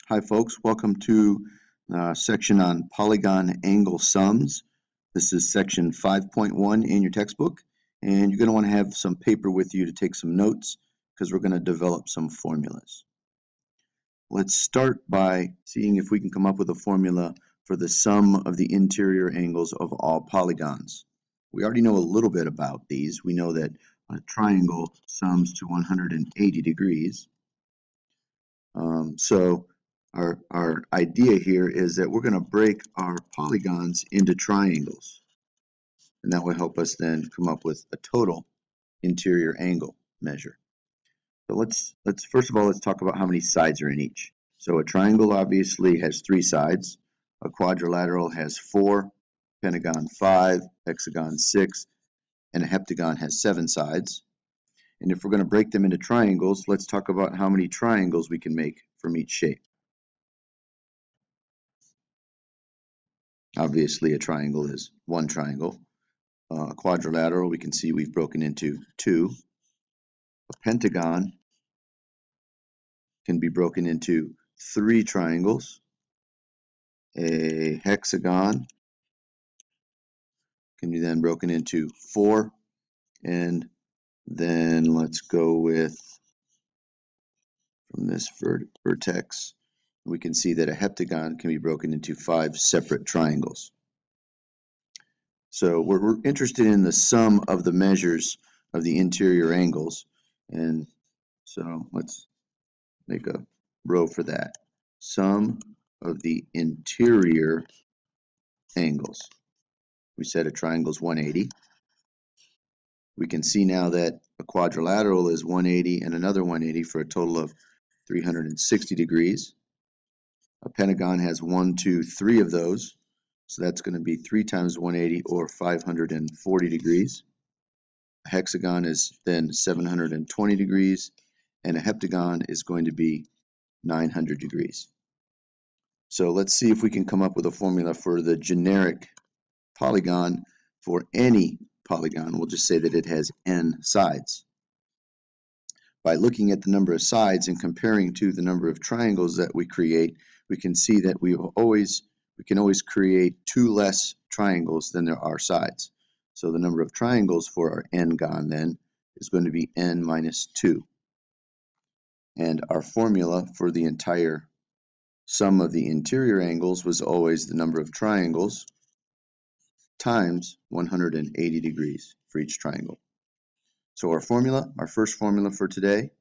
Hi folks, welcome to section on polygon angle sums. This is section 5.1 in your textbook, and you're going to want to have some paper with you to take some notes because we're going to develop some formulas. Let's start by seeing if we can come up with a formula for the sum of the interior angles of all polygons. We already know a little bit about these. We know that a triangle sums to 180 degrees. So our idea here is that we're going to break our polygons into triangles, and that will help us then come up with a total interior angle measure. So let's first of all, let's talk about how many sides are in each. So a triangle obviously has 3 sides, a quadrilateral has 4, pentagon 5, hexagon 6, and a heptagon has 7 sides. And if we're going to break them into triangles, let's talk about how many triangles we can make from each shape. Obviously, a triangle is one triangle. A quadrilateral, we can see we've broken into 2. A pentagon can be broken into 3 triangles. A hexagon can be then broken into 4. And then let's go with, from this vertex, we can see that a heptagon can be broken into 5 separate triangles. So we're interested in the sum of the measures of the interior angles, and so let's make a row for that. Sum of the interior angles. We said a triangle is 180. We can see now that a quadrilateral is 180 and another 180 for a total of 360 degrees. A pentagon has 1, 2, 3 of those. So that's going to be 3 times 180 or 540 degrees. A hexagon is then 720 degrees, and a heptagon is going to be 900 degrees. So let's see if we can come up with a formula for the generic polygon for any polygon. We'll just say that it has n sides. By looking at the number of sides and comparing to the number of triangles that we create, we can see that we can always create 2 less triangles than there are sides. So the number of triangles for our n-gon then is going to be n minus 2. And our formula for the entire sum of the interior angles was always the number of triangles times 180 degrees for each triangle. So our first formula for today,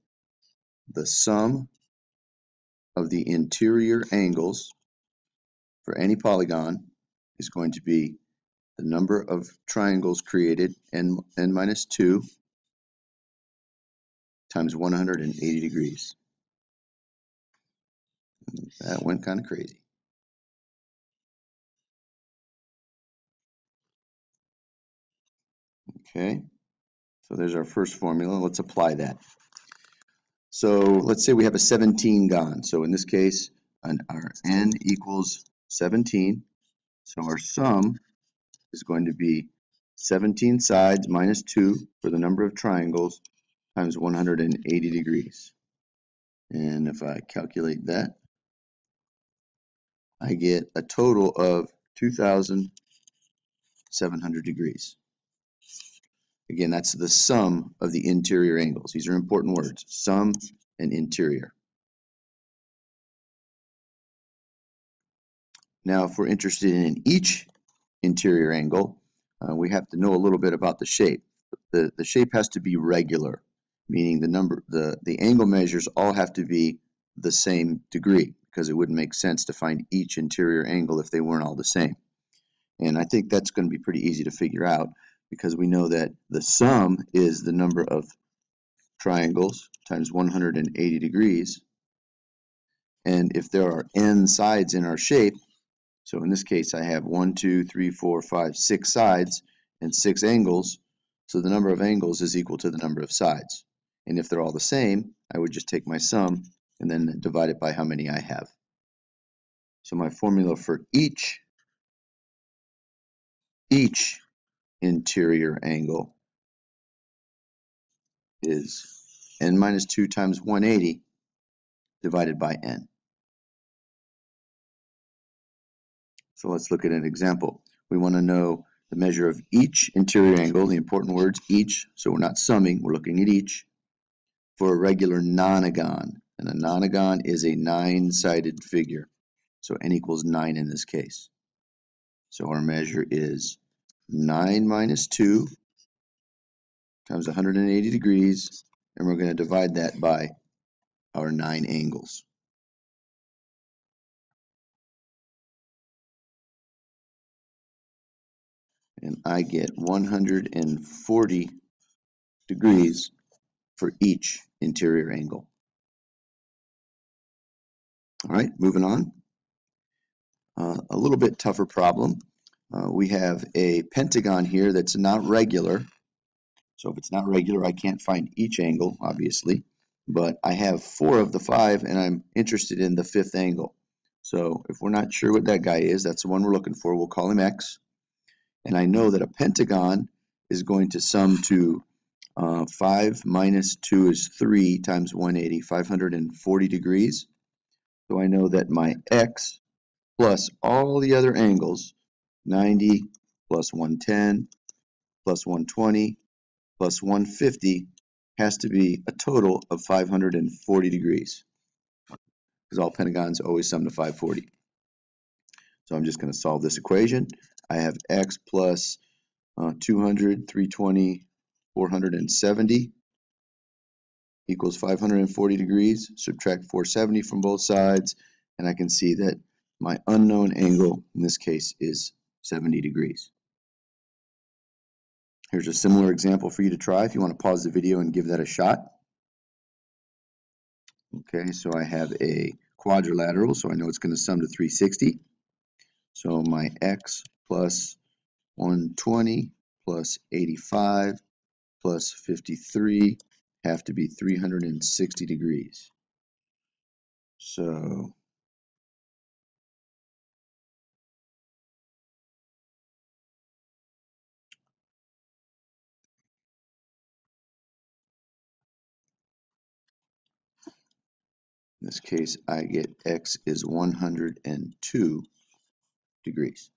the sum of the interior angles for any polygon is going to be the number of triangles created, n minus 2, times 180 degrees. That went kind of crazy. Okay, so there's our first formula. Let's apply that. So let's say we have a 17-gon. So in this case, our n equals 17. So our sum is going to be 17 sides minus 2 for the number of triangles times 180 degrees. And if I calculate that, I get a total of 2,700 degrees. Again, that's the sum of the interior angles. These are important words, sum and interior. Now, if we're interested in each interior angle, we have to know a little bit about the shape. The shape has to be regular, meaning the angle measures all have to be the same degree, because it wouldn't make sense to find each interior angle if they weren't all the same. And I think that's going to be pretty easy to figure out, because we know that the sum is the number of triangles times 180 degrees. And if there are n sides in our shape, so in this case I have 1, 2, 3, 4, 5, 6 sides and 6 angles, so the number of angles is equal to the number of sides. And if they're all the same, I would just take my sum and then divide it by how many I have. So my formula for each interior angle is n minus 2 times 180 divided by n. So let's look at an example. We want to know the measure of each interior angle, the important words each, so we're not summing, we're looking at each, for a regular nonagon. And a nonagon is a 9-sided figure. So n equals 9 in this case. So our measure is 9 minus 2 times 180 degrees, and we're going to divide that by our 9 angles. And I get 140 degrees for each interior angle. All right, moving on. A little bit tougher problem. We have a pentagon here that's not regular. So if it's not regular, I can't find each angle, obviously. But I have 4 of the 5, and I'm interested in the 5th angle. So if we're not sure what that guy is, that's the one we're looking for. We'll call him X. And I know that a pentagon is going to sum to 5 minus 2 is 3 times 180, 540 degrees. So I know that my X plus all the other angles, 90 plus 110 plus 120 plus 150, has to be a total of 540 degrees, because all pentagons always sum to 540. So I'm just going to solve this equation. I have X plus 200, 320, 470 equals 540 degrees. Subtract 470 from both sides, and I can see that my unknown angle in this case is 70 degrees. Here's a similar example for you to try if you want to pause the video and give that a shot. Okay, so I have a quadrilateral, so I know it's going to sum to 360. So my X plus 120 plus 85 plus 53 have to be 360 degrees. So in this case, I get X is 102 degrees.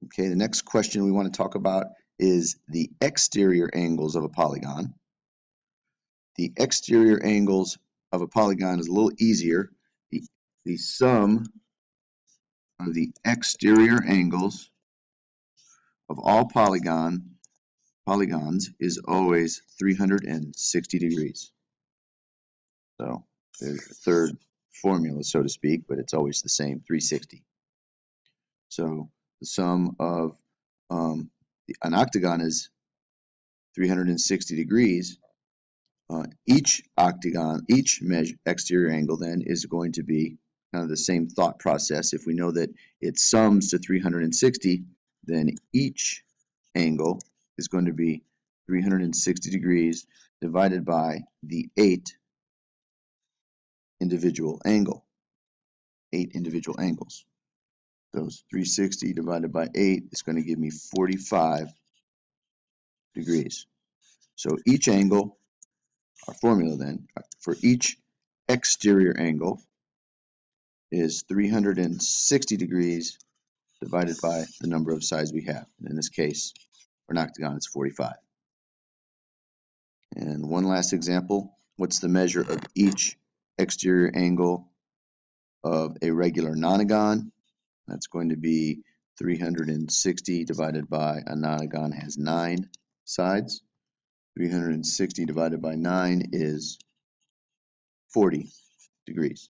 Okay, the next question we want to talk about is the exterior angles of a polygon. The exterior angles of a polygon is a little easier. The sum of the exterior angles of all polygons is always 360 degrees. So there's the third formula, so to speak, but it's always the same, 360. So the sum of an octagon is 360 degrees. Each exterior angle then is going to be kind of the same thought process. If we know that it sums to 360, then each angle is going to be 360 degrees divided by the 8 individual angles. Those 360 divided by 8 is going to give me 45 degrees. So each angle, our formula then, for each exterior angle is 360 degrees divided by the number of sides we have. And in this case, for an octagon, it's 45. And one last example, what's the measure of each exterior angle of a regular nonagon? That's going to be 360 divided by a nonagon has 9 sides. 360 divided by 9 is 40 degrees.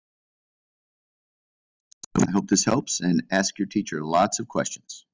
I hope this helps, and ask your teacher lots of questions.